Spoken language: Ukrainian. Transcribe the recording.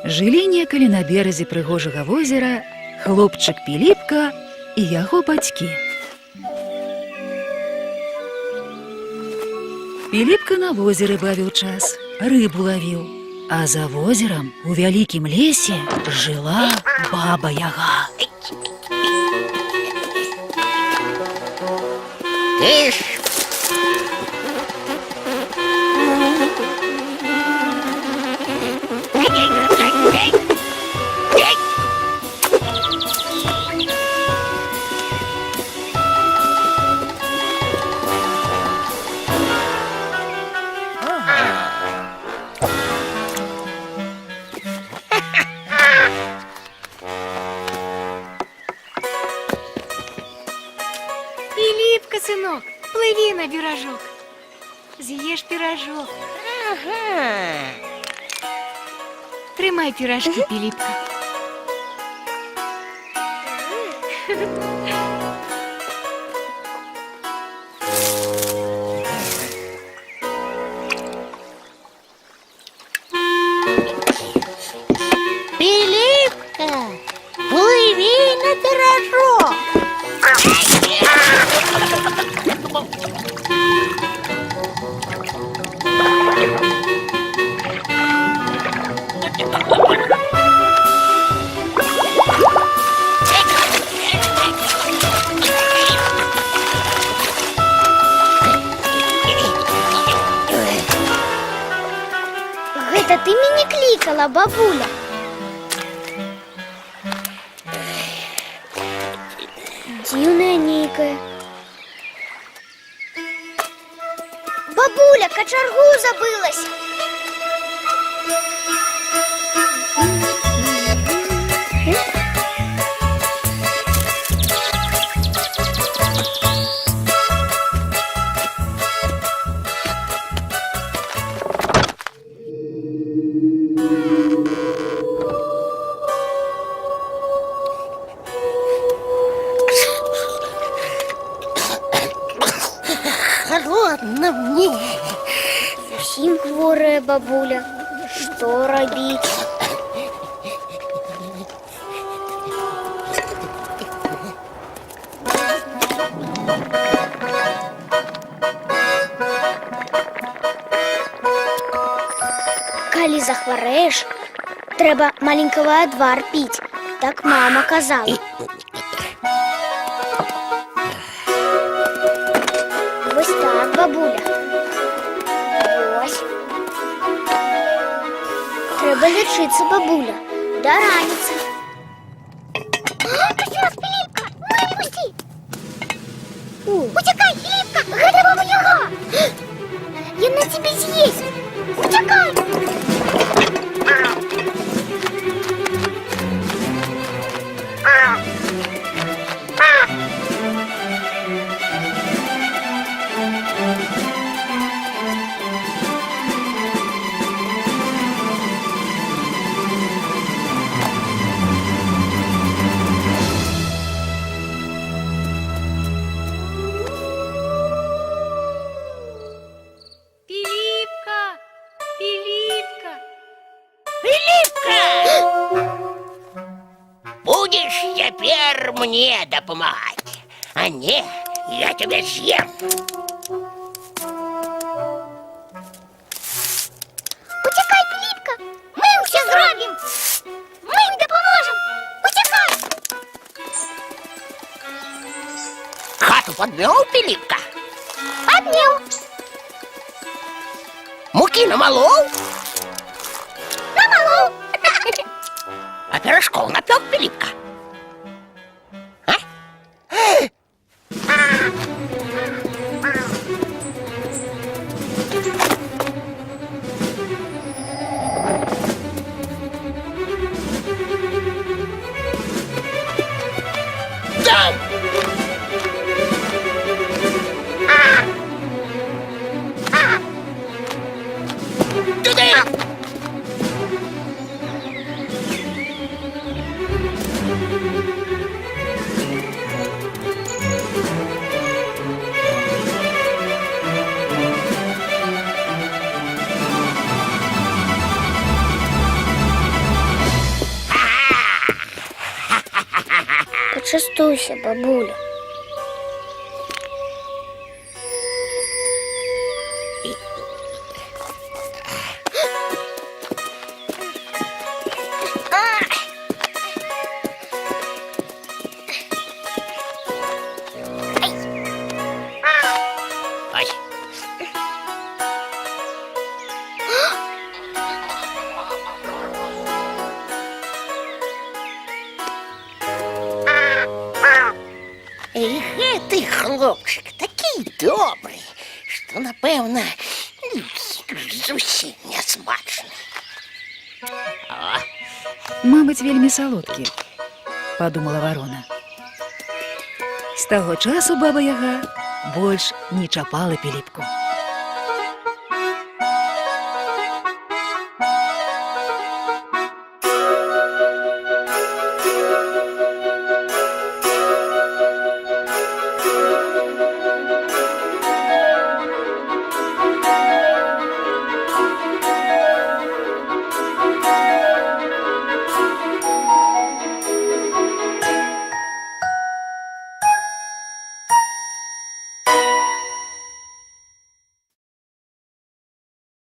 Жылі некалі на беразе прыгожага возера хлопчык Піліпка і яго бацькі. Піліпка на возеры бавіў час, рыбу лавіў, а за возерам у вялікім лесе жыла баба-яга. Пилипка, сынок, плыви на пирожок. Съешь пирожок. Ага. Тримай пирожки, Пилипка. Пилипка, плыви на пирожок. Гэта ты мяне клікала, бабуля. Дзіўная нейкая. Бабуля, качаргу забылась. Холодно мне. Зусім хворая бабуля. Што рабіць? Калі захварэеш, трэба маленькавы адвар піць. Так мама казала. Вось так, бабуля. Вось. Трэба лечыцца, бабуля. Да раніцы. Сейчас, Пилипка, ну отпусти. Утекай, Пилипка, гэта баба-яга. Яна тебе съесть. Утекай. Пилипка, Пилипка. Будешь теперь мне допомагать, а не, я тебя съем. Утекай, Пилипка. Мы ўсё зробім. Мы ім дапаможам. Утекай. Хату подмел, Пилипка? Подмел. Муки намолол? Намолол. А пирожков напек, Пилипка? А? Да! Туди! Частуйся, бабуля. Ой. Эх, ты, хлопчик, такий добрий, що, напевно, зовсім не смачний. О, Мабуть, вельмі солодкі, подумала ворона. З того часу баба Яга больш не чапала Піліпку.